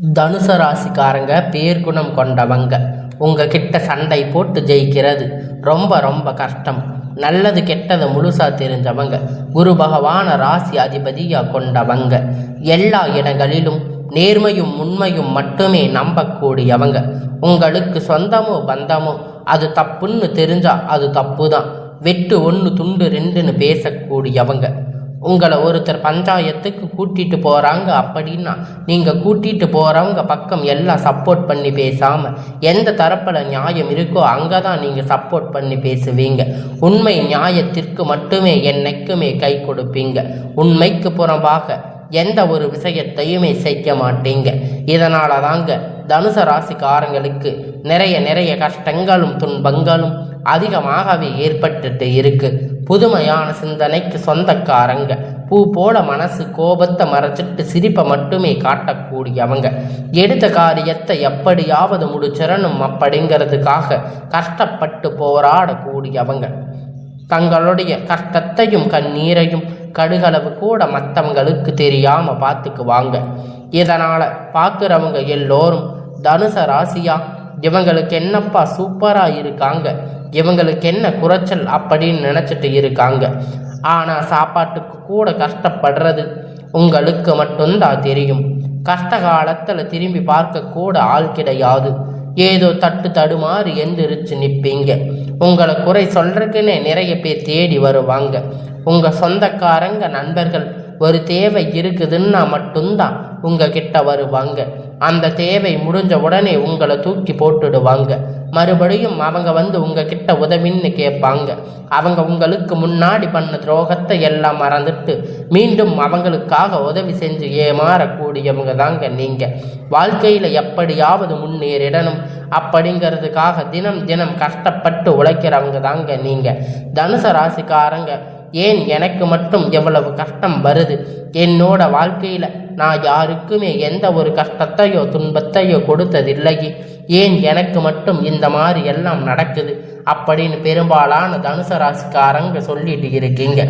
தனுசு ராசிக்காரங்க பேர்குணம் கொண்டவங்க. உங்ககிட்ட சண்டை போட்டு ஜெயிக்கிறது ரொம்ப ரொம்ப கஷ்டம். நல்லது கெட்டது முழுசா தெரிஞ்சவங்க. குரு பகவான ராசி அதிபதியாக கொண்டவங்க. எல்லா இடங்களிலும் நேர்மையும் உண்மையும் மட்டுமே நம்பக்கூடியவங்க. உங்களுக்கு சொந்தமோ பந்தமோ அது தப்புன்னு தெரிஞ்சா அது தப்பு தான். வெட்டு ஒன்று துண்டு ரெண்டுன்னு பேசக்கூடியவங்க. உங்களை ஒருத்தர் பஞ்சாயத்துக்கு கூட்டிகிட்டு போகிறாங்க அப்படின்னா நீங்கள் கூட்டிகிட்டு போகிறவங்க பக்கம் எல்லாம் சப்போர்ட் பண்ணி பேசாமல் எந்த தரப்பில் நியாயம் இருக்கோ அங்கே தான் நீங்கள் சப்போர்ட் பண்ணி பேசுவீங்க. உண்மை நியாயத்திற்கு மட்டுமே என்னைக்குமே கை கொடுப்பீங்க. உண்மைக்கு புறம்பாக எந்த ஒரு விஷயத்தையுமே செய்ய மாட்டீங்க. இதனால தாங்க தனுசு ராசிக்காரங்களுக்கு நிறைய கஷ்டங்களும் துன்பங்களும் அதிகமாகவே ஏற்பட்டுட்டு இருக்கு. புதுமையான சிந்தனைக்கு சொந்தக்காரங்க. பூ போல மனசு கோபத்தை மறைச்சிட்டு சிரிப்பை மட்டுமே காட்டக்கூடியவங்க. எடுத்த காரியத்தை எப்படியாவது முடிச்சிடணும் அப்படிங்கிறதுக்காக கஷ்டப்பட்டு போராடக்கூடியவங்க. தங்களுடைய கஷ்டத்தையும் கண்ணீரையும் கடுகளவு கூட மற்றவங்களுக்கு தெரியாம பார்த்துக்குவாங்க. இதனால பார்க்குறவங்க எல்லோரும் தனுசு ராசியா இவங்களுக்கு என்னப்பா சூப்பரா இருக்காங்க, இவங்களுக்கு என்ன குறைச்சல் அப்படின்னு நினைச்சிட்டு இருக்காங்க. ஆனா சாப்பாட்டுக்கு கூட கஷ்டப்படுறது உங்களுக்கு மட்டும்தான் தெரியும். கஷ்ட காலத்துல திரும்பி பார்க்க கூட ஆள் கிடையாது. ஏதோ தடுமாறி எந்திரிச்சு நிற்பீங்க. உங்களை குறை சொல்றதுக்குன்னே நிறைய பேர் தேடி வருவாங்க. உங்க சொந்தக்காரங்க நண்பர்கள் ஒரு தேவை இருக்குதுன்னா மட்டும்தான் உங்ககிட்ட வருவாங்க. அந்த தேவை முடிஞ்ச உடனே உங்களை தூக்கி போட்டுடுவாங்க. மறுபடியும் அவங்க வந்து உங்ககிட்ட உதவின்னு கேட்பாங்க. அவங்க உங்களுக்கு முன்னாடி பண்ண துரோகத்தை எல்லாம் மறந்துட்டு மீண்டும் அவங்களுக்காக உதவி செஞ்சு ஏமாறக்கூடியவங்க தாங்க நீங்க. வாழ்க்கையில எப்படியாவது முன்னேறிடணும் அப்படிங்கிறதுக்காக தினம் கஷ்டப்பட்டு உழைக்கிறவங்க தாங்க நீங்க. தனுசு ராசிக்காரங்க ஏன் எனக்கு மட்டும் எவ்வளவு கஷ்டம் வருது, என்னோட வாழ்க்கையில நான் யாருக்குமே எந்த ஒரு கஷ்டத்தையோ துன்பத்தையோ கொடுத்ததில்லை, ஏன் எனக்கு மட்டும் இந்த மாதிரி எல்லாம் நடக்குது அப்படின்னு பெரும்பாலான தனுசு ராசிக்காரங்க சொல்லிட்டு இருக்கீங்க.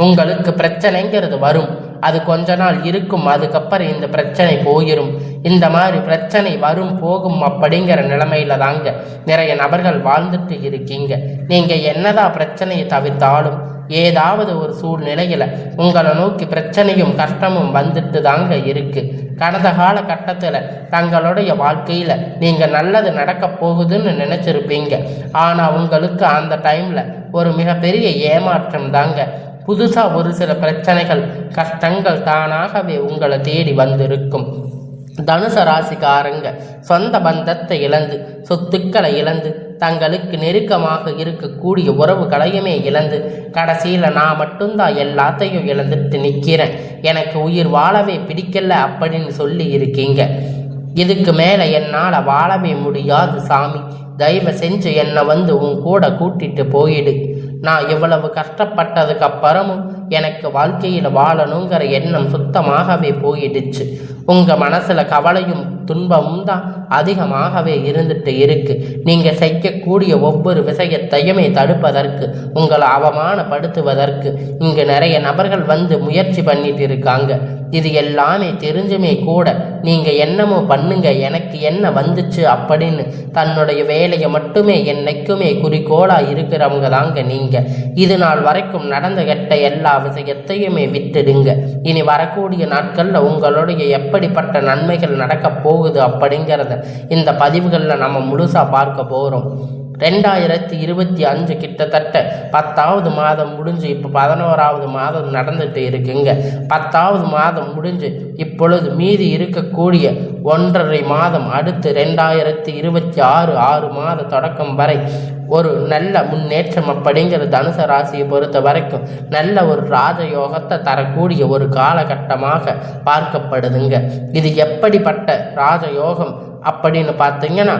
உங்களுக்கு பிரச்சனைங்கிறது வரும், அது கொஞ்ச நாள் இருக்கும், அதுக்கப்புறம் இந்த பிரச்சனை போயிடும். இந்த மாதிரி பிரச்சனை வரும் போகும் அப்படிங்கிற நிலைமையில தாங்க நிறைய நபர்கள் வாழ்ந்துட்டு இருக்கீங்க. நீங்க என்னதான் பிரச்சனையை தவிர்த்தாலும் ஏதாவது ஒரு சூழ்நிலையில உங்களை நோக்கி பிரச்சனையும் கஷ்டமும் வந்துட்டு தாங்க இருக்கு. கடந்த கால கட்டத்துல தங்களுடைய வாழ்க்கையில நீங்க நல்லது நடக்க போகுதுன்னு நினைச்சிருப்பீங்க. ஆனா உங்களுக்கு அந்த டைம்ல ஒரு மிகப்பெரிய ஏமாற்றம் தாங்க. புதுசா ஒரு சில பிரச்சனைகள் கஷ்டங்கள் தானாகவே உங்களை தேடி வந்திருக்கும். தனுசு ராசிக்காரங்க சொந்த பந்தத்தை இழந்து சொத்துக்களை இழந்து தங்களுக்கு நெருக்கமாக இருக்கக்கூடிய உறவுகளையுமே இழந்து கடைசியில் நான் மட்டும்தான் எல்லாத்தையும் இழந்துட்டு நிற்கிறேன், எனக்கு உயிர் வாழவே பிடிக்கல அப்படின்னு சொல்லி இருக்கீங்க. இதுக்கு மேலே என்னால் வாழவே முடியாது சாமி, தயவு செஞ்சு என்னை வந்து உன் கூட கூட்டிட்டு போயிடு. நான் இவ்வளவு கஷ்டப்பட்டதுக்கு அப்புறமும் எனக்கு வாழ்க்கையில் வாழணுங்கிற எண்ணம் சுத்தமாகவே போயிடுச்சு. உங்கள் மனசில் கவலையும் துன்பமும் தான் அதிகமாகவே இருந்துட்டு இருக்கு. நீங்கள் செய்யக்கூடிய ஒவ்வொரு விஷயத்தையுமே தடுப்பதற்கு, உங்களை அவமானப்படுத்துவதற்கு இங்கு நிறைய நபர்கள் வந்து முயற்சி பண்ணிட்டு இருக்காங்க. இது எல்லாமே தெரிஞ்சுமே கூட நீங்கள் என்னமோ பண்ணுங்க, எனக்கு என்ன வந்துச்சு அப்படின்னு தன்னுடைய வேலையை மட்டுமே என்னைக்குமே குறிக்கோளாக இருக்கிறவங்க தாங்க நீங்கள். இது நாள் வரைக்கும் நடந்த கெட்ட எல்லா விஷயத்தையுமே விட்டுடுங்க. இனி வரக்கூடிய நாட்களில் உங்களுடைய எப்படிப்பட்ட நன்மைகள் நடக்க போகுது அப்படிங்கிறத இந்த பதிவுகளில் நம்ம முழுசாக பார்க்க போகிறோம். 2025 கிட்டத்தட்ட 10வது மாதம் முடிஞ்சு இப்போ 11வது மாதம் நடந்துட்டு இருக்குங்க. 10வது மாதம் முடிஞ்சு இப்பொழுது மீதி இருக்கக்கூடிய 1.5 மாதம் அடுத்து 2026 6 மாத தொடக்கம் வரை ஒரு நல்ல முன்னேற்றம் அப்படிங்கிற தனுசு ராசியை பொறுத்த வரைக்கும் நல்ல ஒரு ராஜயோகத்தை தரக்கூடிய ஒரு காலகட்டமாக பார்க்கப்படுதுங்க. இது எப்படிப்பட்ட ராஜயோகம் அப்படின்னு பார்த்தீங்கன்னா,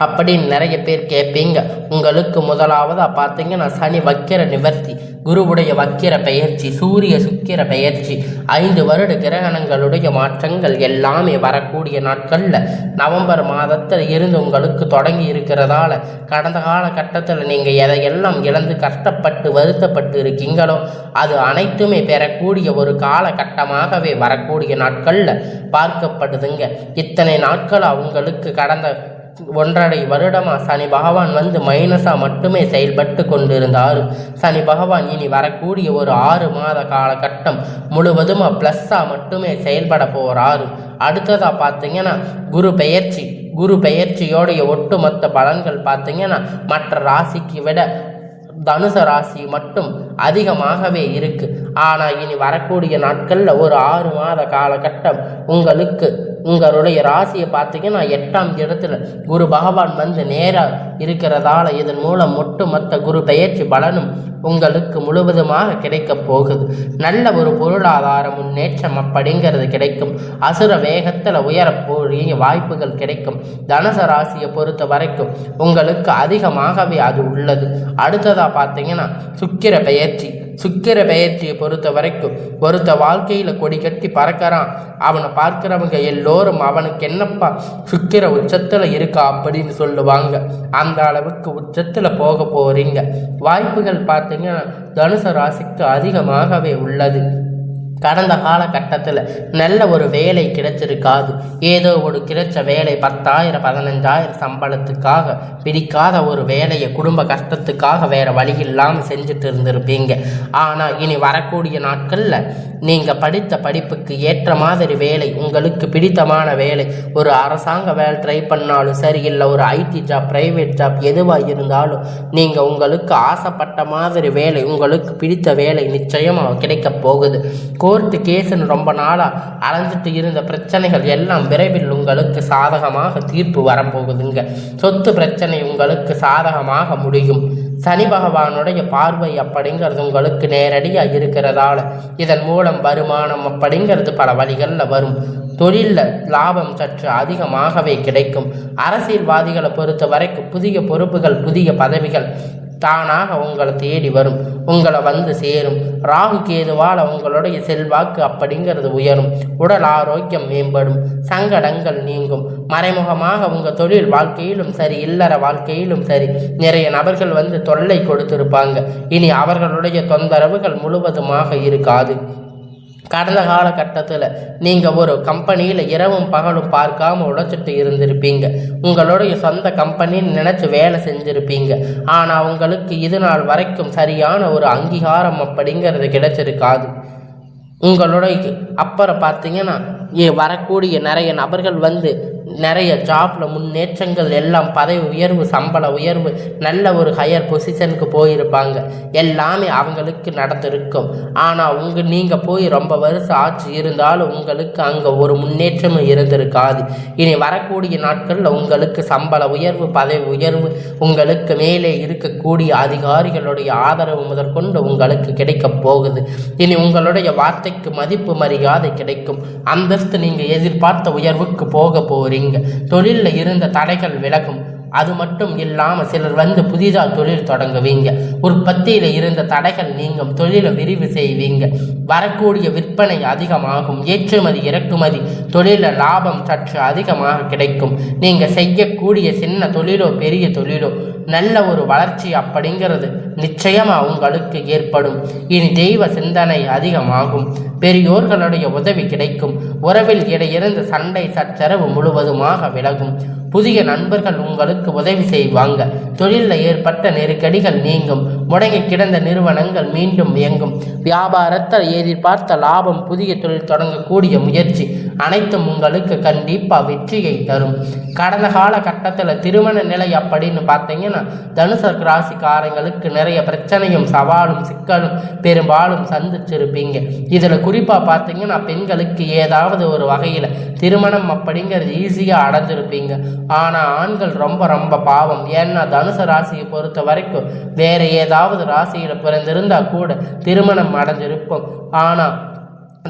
அப்படின்னு நிறைய பேர் கேட்பீங்க. உங்களுக்கு முதலாவதாக பார்த்தீங்கன்னா சனி வக்கிர நிவர்த்தி, குருவுடைய வக்கிர பெயர்ச்சி, சூரிய சுக்கிர பெயர்ச்சி, 5 வருட கிரகணங்களுடைய மாற்றங்கள் எல்லாமே வரக்கூடிய நாட்களில் நவம்பர் மாதத்தில் இருந்து உங்களுக்கு தொடங்கி இருக்கிறதால கடந்த காலகட்டத்தில் நீங்கள் எதையெல்லாம் இழந்து கஷ்டப்பட்டு வருத்தப்பட்டு இருக்கீங்களோ அது அனைத்துமே பெறக்கூடிய ஒரு காலகட்டமாகவே வரக்கூடிய நாட்களில் பார்க்கப்படுதுங்க. இத்தனை நாட்கள் அவங்களுக்கு கடந்த 1.5 வருடமாக சனி பகவான் மைனஸாக மட்டுமே செயல்பட்டு கொண்டிருந்தார். சனி பகவான் இனி வரக்கூடிய ஒரு 6 மாத காலகட்டம் முழுவதுமாக ப்ளஸ்ஸாக மட்டுமே செயல்பட போகிறாரு. அடுத்ததாக பார்த்தீங்கன்னா குரு பெயர்ச்சியோடைய ஒட்டுமொத்த பலன்கள் பார்த்தீங்கன்னா மற்ற ராசிக்கு விட தனுசு ராசி மட்டும் அதிகமாகவே இருக்கு. ஆனால் இனி வரக்கூடிய நாட்களில் ஒரு 6 மாத காலகட்டம் உங்களுடைய ராசியை பார்த்தீங்கன்னா 8ஆம் இடத்துல குரு பகவான் நேராக இருக்கிறதால இதன் மூலம் ஒட்டுமொத்த குரு பெயர்ச்சி பலனும் உங்களுக்கு முழுவதுமாக கிடைக்க போகுது. நல்ல ஒரு பொருளாதார முன்னேற்றம் அப்படிங்கிறது கிடைக்கும். அசுர வேகத்தில் உயரக்கூடிய வாய்ப்புகள் கிடைக்கும். தனுசு ராசியை பொறுத்த வரைக்கும் உங்களுக்கு அதிகமாகவே அது உள்ளது. அடுத்ததாக பார்த்தீங்கன்னா சுக்கிர பெயர்ச்சியை பொறுத்த வரைக்கும் ஒருத்த வாழ்க்கையில் கொடி கட்டி பறக்கிறான். அவனை பார்க்கிறவங்க எல்லோரும் அவனுக்கு என்னப்பா சுக்கிர உச்சத்தில் இருக்கா அப்படின்னு சொல்லுவாங்க. அந்த அளவுக்கு உச்சத்தில் போக போறீங்க. வாய்ப்புகள் பார்த்தீங்கன்னா தனுசு ராசிக்கு அதிகமாகவே உள்ளது. கடந்த காலகட்டத்தில் நல்ல ஒரு வேலை கிடைச்சிருக்காது. ஏதோ ஒரு கிடைச்ச வேலை 10,000 15,000 சம்பளத்துக்காக பிடிக்காத ஒரு வேலையை குடும்ப கஷ்டத்துக்காக வேற வழி இல்லாமல் செஞ்சுட்டு இருந்திருப்பீங்க. ஆனால் இனி வரக்கூடிய நாட்களில் நீங்கள் படித்த படிப்புக்கு ஏற்ற மாதிரி வேலை, உங்களுக்கு பிடித்தமான வேலை, ஒரு அரசாங்க வேலை ட்ரை பண்ணாலும் சரி, இல்லை ஒரு ஐடி ஜாப், பிரைவேட் ஜாப் எதுவாக இருந்தாலும் நீங்கள் உங்களுக்கு ஆசைப்பட்ட மாதிரி வேலை, உங்களுக்கு பிடித்த வேலை நிச்சயமாக கிடைக்க போகுது. கோர்ட்டு கேஸுன்னு ரொம்ப நாளாக அலைஞ்சிட்டு இருந்த பிரச்சனைகள் எல்லாம் விரைவில் உங்களுக்கு சாதகமாக தீர்ப்பு வரப்போகுதுங்க. சொத்து பிரச்சனை உங்களுக்கு சாதகமாக முடியும். சனி பகவானுடைய பார்வை அப்படிங்கிறது உங்களுக்கு நேரடியாக இருக்கிறதால இதன் மூலம் வருமானம் அப்படிங்கிறது பல வழிகளில் வரும். தொழிலில் லாபம் சற்று அதிகமாகவே கிடைக்கும். அரசியல்வாதிகளை பொறுத்த வரைக்கும் புதிய பொறுப்புகள், புதிய பதவிகள் தானாக உங்களை தேடி வரும், உங்களை சேரும். ராகு கேதுவால் உங்களுடைய செல்வாக்கு அப்படிங்கிறது உயரும். உடல் ஆரோக்கியம் மேம்படும். சங்கடங்கள் நீங்கும். மறைமுகமாக உங்கள் தொழில் வாழ்க்கையிலும் சரி, இல்லற வாழ்க்கையிலும் சரி நிறைய நபர்கள் தொல்லை கொடுத்திருப்பாங்க. இனி அவர்களுடைய தொந்தரவுகள் முழுவதுமாக இருக்காது. கடந்த காலகட்டத்தில் நீங்கள் ஒரு கம்பெனியில் இரவும் பகலும் பார்க்காம உழைச்சிட்டு இருந்திருப்பீங்க. உங்களுடைய சொந்த கம்பெனின்னு நினச்சி வேலை செஞ்சுருப்பீங்க. ஆனால் உங்களுக்கு இது நாள் வரைக்கும் சரியான ஒரு அங்கீகாரம் அப்படிங்கிறது கிடைச்சிருக்காது. உங்களுடைய அப்புறம் பார்த்தீங்கன்னா வரக்கூடிய நிறைய நபர்கள் நிறைய ஜாப்பில் முன்னேற்றங்கள் எல்லாம், பதவி உயர்வு, சம்பள உயர்வு, நல்ல ஒரு ஹையர் பொசிஷனுக்கு போயிருப்பாங்க. எல்லாமே அவங்களுக்கு நடந்திருக்கும். ஆனால் நீங்கள் போய் ரொம்ப வருஷம் ஆச்சு இருந்தாலும் உங்களுக்கு அங்கே ஒரு முன்னேற்றமும் இருந்திருக்காது. இனி வரக்கூடிய நாட்களில் உங்களுக்கு சம்பள உயர்வு, பதவி உயர்வு, உங்களுக்கு மேலே இருக்கக்கூடிய அதிகாரிகளுடைய ஆதரவு முதற்கொண்டு உங்களுக்கு கிடைக்க போகுது. இனி உங்களுடைய வார்த்தைக்கு மதிப்பு மரியாதை கிடைக்கும். அந்தஸ்து நீங்கள் எதிர்பார்த்த உயர்வுக்கு போக போகிறீங்க. தொழிலில் இருந்த தடைகள் விலகும். அது மட்டும் இல்லாமல் சிலர் புதிதாக தொழில் தொடங்குவீங்க. உற்பத்தியில் இருந்த தடைகள் நீங்கும். தொழிலை விரிவு செய்வீங்க. வரக்கூடிய விற்பனை அதிகமாகும். ஏற்றுமதி இறக்குமதி தொழிலில் லாபம் சற்று அதிகமாக கிடைக்கும். நீங்கள் செய்யக்கூடிய சின்ன தொழிலோ பெரிய தொழிலோ நல்ல ஒரு வளர்ச்சி அப்படிங்கிறது நிச்சயமாக உங்களுக்கு ஏற்படும். இனி தெய்வ சிந்தனை அதிகமாகும். பெரியோர்களுடைய உதவி கிடைக்கும். உறவில் இடையிருந்து சண்டை சச்சரவு முழுவதுமாக விலகும். புதிய நண்பர்கள் உங்களுக்கு உதவி செய்வாங்க. தொழிலில் ஏற்பட்ட நெருக்கடிகள் நீங்கும். முடங்கி கிடந்த நிறுவனங்கள் மீண்டும் இயங்கும். வியாபாரத்தில் எதிர்பார்த்த லாபம், புதிய தொழில் தொடங்கக்கூடிய முயற்சி அனைத்தும் உங்களுக்கு கண்டிப்பாக வெற்றியை தரும். கடந்த காலகட்டத்தில் திருமண நிலை அப்படின்னு பார்த்தீங்கன்னா தனுசு ராசிக்காரங்களுக்கு நிறைய பிரச்சனையும் சவாலும் சிக்கலும் பெரும்பாலும் சந்திச்சிருப்பீங்க. இதில் குறிப்பாக பார்த்தீங்கன்னா பெண்களுக்கு ஏதாவது ஒரு வகையில் திருமணம் அப்படிங்கிறது ஈஸியாக அடைஞ்சிருப்பீங்க. ஆனால் ஆண்கள் ரொம்ப ரொம்ப பாவம். ஏன்னா தனுசு ராசியை பொறுத்த வரைக்கும் வேற ஏதாவது ராசியில் பிறந்திருந்தா கூட திருமணம் அடைஞ்சிருப்போம். ஆனால்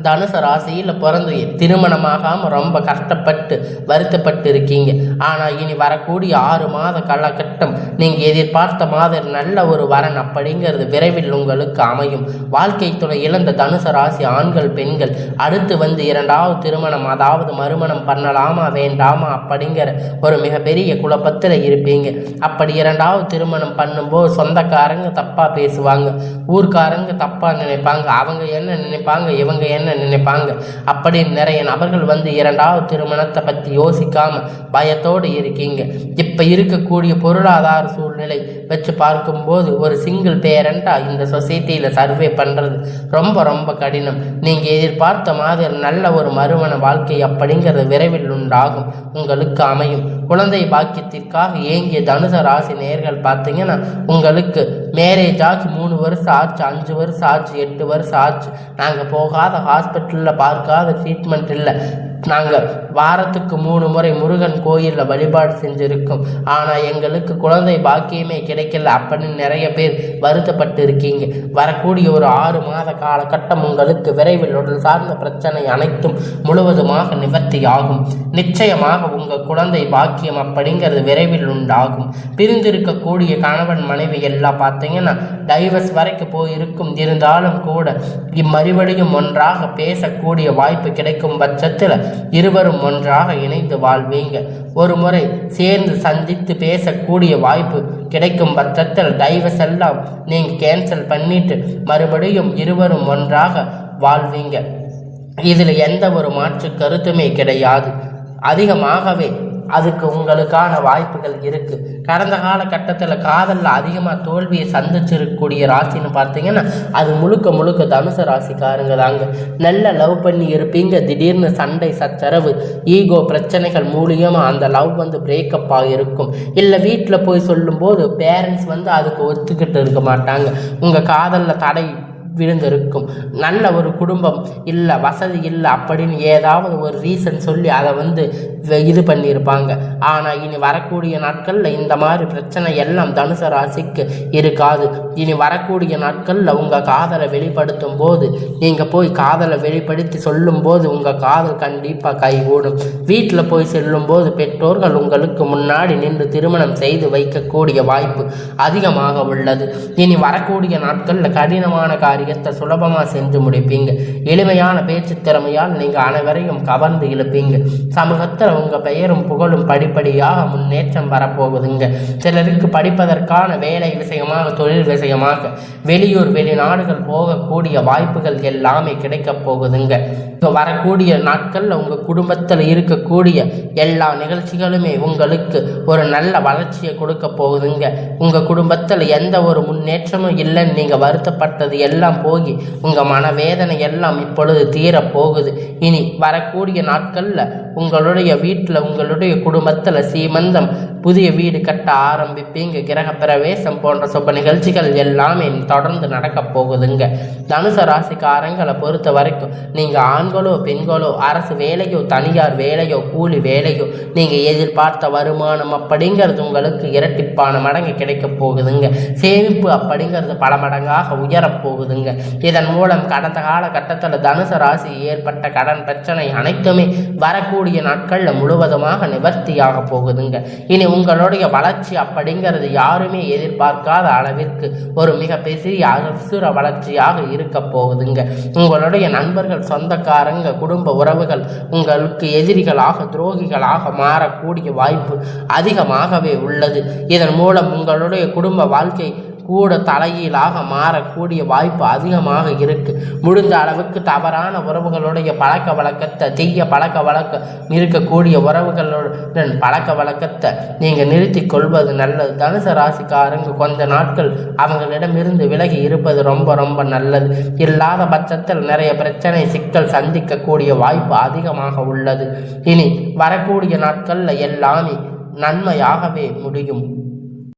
தனுசு ராசியில் பிறந்து திருமணமாகாமல் ரொம்ப கஷ்டப்பட்டு வருத்தப்பட்டு இருக்கீங்க. ஆனால் இனி வரக்கூடிய 6 மாத காலகட்டம் நீங்கள் எதிர்பார்த்த மாதிரி நல்ல ஒரு வரன் அப்படிங்கிறது விரைவில் உங்களுக்கு அமையும். வாழ்க்கை துணை இழந்த தனுசு ராசி ஆண்கள் பெண்கள் அடுத்து வந்து 2வது திருமணம் அதாவது மறுமணம் பண்ணலாமா வேண்டாமா அப்படிங்கிற ஒரு மிகப்பெரிய குழப்பத்தில் இருப்பீங்க. அப்படி 2வது திருமணம் பண்ணும்போது சொந்தக்காரங்க தப்பாக பேசுவாங்க, ஊர்க்காரங்க தப்பாக நினைப்பாங்க, அவங்க என்ன நினைப்பாங்க இவங்க என்ன நினைப்பாங்க அப்படின்னு நிறைய நபர்கள் வந்து 2வது திருமணத்தை பற்றி யோசிக்காம பயத்தோடு இருக்கீங்க. இப்ப இருக்கக்கூடிய பொருளாதார சூழ்நிலை வச்சு பார்க்கும்போது ஒரு சிங்கிள் பேரண்டா இந்த சொசைட்டியில சர்வே பண்றது ரொம்ப ரொம்ப கடினம். நீங்க எதிர்பார்த்த மாதிரி நல்ல ஒரு மறுமண வாழ்க்கை அப்படிங்கிறது விரைவில் உண்டாகும், உங்களுக்கு அமையும். குழந்தை பாக்கியத்திற்காக ஏங்கிய தனுசு ராசி நேயர்கள் பார்த்தீங்கன்னா உங்களுக்கு மேரேஜ் ஆச்சு 3 வருஷம் ஆச்சு, 5 வருஷம் ஆச்சு, 8 வருஷம் ஆச்சு, நாங்கள் போகாத ஹாஸ்பிட்டலில் பார்க்காத ட்ரீட்மெண்ட் இல்லை, நாங்கள் வாரத்துக்கு 3 முறை முருகன் கோயிலில் வழிபாடு செஞ்சுருக்கோம், ஆனால் எங்களுக்கு குழந்தை பாக்கியமே கிடைக்கல அப்படின்னு நிறைய பேர் வருத்தப்பட்டு இருக்கீங்க. வரக்கூடிய ஒரு 6 மாத காலகட்டம் உங்களுக்கு விரைவில் உடல் சார்ந்த பிரச்சனை அனைத்தும் முழுவதுமாக நிவர்த்தி ஆகும். நிச்சயமாக உங்கள் குழந்தை பாக்கியம் அப்படிங்கிறது விரைவில் உண்டாகும். பிரிந்திருக்கக்கூடிய கணவன் மனைவி எல்லாம் பார்த்தீங்கன்னா டைவர்ஸ் வரைக்கும் போயிருக்கும். இருந்தாலும் கூட மறுபடியும் ஒன்றாக பேசக்கூடிய வாய்ப்பு கிடைக்கும் பட்சத்தில் இருவரும் ஒன்றாக இணைந்து வாழ்வீங்க. ஒரு முறை சேர்ந்து சந்தித்து பேசக்கூடிய வாய்ப்பு கிடைக்கும் பட்சத்தில் டைவர்ஸ் எல்லாம் நீங்கள் கேன்சல் பண்ணிட்டு மறுபடியும் இருவரும் ஒன்றாக வாழ்வீங்க. இதில் எந்த ஒரு மாற்று கருத்துமே கிடையாது. அதிகமாகவே அதுக்கு உங்களுக்கான வாய்ப்புகள் இருக்கு. கடந்த காலகட்டத்தில் காதலில் அதிகமாக தோல்வியை சந்திச்சிருக்கக்கூடிய ராசின்னு பார்த்தீங்கன்னா அது முழுக்க முழுக்க தனுசு ராசிக்காரங்க தாங்க. நல்ல லவ் பண்ணி இருப்பீங்க, திடீர்னு சண்டை சச்சரவு ஈகோ பிரச்சனைகள் மூலியமாக அந்த லவ் வந்து பிரேக்கப் ஆகிருக்கும். இல்லை வீட்டில் போய் சொல்லும்போது பேரண்ட்ஸ் வந்து அதுக்கு ஒத்துக்கிட்டு இருக்க மாட்டாங்க, உங்கள் காதலில் தடை விழுந்திருக்கும். நல்ல ஒரு குடும்பம் இல்லை, வசதி இல்லை அப்படின்னு ஏதாவது ஒரு ரீசன் சொல்லி அதை வந்து இது பண்ணியிருப்பாங்க. ஆனால் இனி வரக்கூடிய நாட்களில் இந்த மாதிரி பிரச்சனை எல்லாம் தனுசு ராசிக்கு இருக்காது. இனி வரக்கூடிய நாட்களில் உங்கள் காதலை வெளிப்படுத்தும் போது நீங்கள் போய் காதலை வெளிப்படுத்தி சொல்லும்போது உங்கள் காதல் கண்டிப்பாக கைகூடும். வீட்டில் போய் செல்லும்போது பெற்றோர்கள் உங்களுக்கு முன்னாடி நின்று திருமணம் செய்து வைக்கக்கூடிய வாய்ப்பு அதிகமாக உள்ளது. இனி வரக்கூடிய நாட்களில் கடினமான காரியத்தை சுலபமாக செஞ்சு முடிப்பீங்க. எளிமையான பேச்சு திறமையால் நீங்கள் அனைவரையும் கவர்ந்து இழுப்பீங்க. சமூகத்தில் உங்கள் பெயரும் புகழும் படிப்படியாக முன்னேற்றம் வரப்போகுதுங்க. சிலருக்கு படிப்பதற்கான வேலை விஷயமாக தொழில் விஷயமாக வெளியூர் வெளிநாடுகள் போகக்கூடிய வாய்ப்புகள் எல்லாமே கிடைக்க போகுதுங்க. வரக்கூடிய நாட்களில் உங்கள் குடும்பத்தில் இருக்கக்கூடிய எல்லா நிகழ்ச்சிகளுமே உங்களுக்கு ஒரு நல்ல வளர்ச்சியை கொடுக்க போகுதுங்க. உங்கள் குடும்பத்தில் எந்த ஒரு முன்னேற்றமும் இல்லைன்னு நீங்கள் வருத்தப்பட்டது எல்லாம் போகி உங்கள் மனவேதனை எல்லாம் இப்பொழுது தீரப்போகுது. இனி வரக்கூடிய நாட்களில் உங்களுடைய வீட்டில் உங்களுடைய குடும்பத்தில் சீமந்தம், புதிய வீடு கட்ட ஆரம்பிப்பீங்க. கிரக பிரவேசம் போன்ற சுப நிகழ்ச்சிகள் எல்லாமே தொடர்ந்து நடக்க போகுதுங்க. தனுசு ராசிக்காரங்களை பொறுத்த வரைக்கும் நீங்கள் ஆண்களோ பெண்களோ அரசு வேலையோ தனியார் வேலையோ கூலி வேலையோ நீங்கள் எதிர்பார்த்த வருமானம் அப்படிங்கிறது உங்களுக்கு இரட்டிப்பான மடங்கு கிடைக்க போகுதுங்க. சேமிப்பு அப்படிங்கிறது பல மடங்காக உயரப்போகுதுங்க. இதன் மூலம் கடந்த காலகட்டத்தில் தனுசு ராசி ஏற்பட்ட கடன் பிரச்சனை அனைத்துமே வரக்கூடிய நாட்களில் முழுவதுமாக நிவர்த்தியாக போகுதுங்க. இனி உங்களுடைய வளர்ச்சி அப்படிங்கிறது யாருமே எதிர்பார்க்காத அளவிற்கு ஒரு மிகப்பெரிய அசுர வளர்ச்சியாக இருக்க போகுதுங்க. உங்களுடைய நண்பர்கள், சொந்தக்காரங்க, குடும்ப உறவுகள் உங்களுக்கு எதிரிகளாக துரோகிகளாக மாறக்கூடிய வாய்ப்பு அதிகமாகவே உள்ளது. இதன் மூலம் உங்களுடைய குடும்ப வாழ்க்கை கூட தலையீழாக மாறக்கூடிய வாய்ப்பு அதிகமாக இருக்கு. முடிந்த அளவுக்கு தவறான உறவுகளுடைய பழக்க வழக்கத்தை, தீய பழக்க வழக்கம் இருக்கக்கூடிய உறவுகளுடன் பழக்க வழக்கத்தை நீங்கள் நிறுத்தி கொள்வது நல்லது. தனுசு ராசிக்காரங்க கொஞ்ச நாட்கள் அவங்களிடமிருந்து விலகி இருப்பது ரொம்ப ரொம்ப நல்லது. இல்லாத பட்சத்தில் நிறைய பிரச்சனை சிக்கல் சந்திக்கக்கூடிய வாய்ப்பு அதிகமாக உள்ளது. இனி வரக்கூடிய நாட்களில் எல்லாமே நன்மையாகவே முடியும்.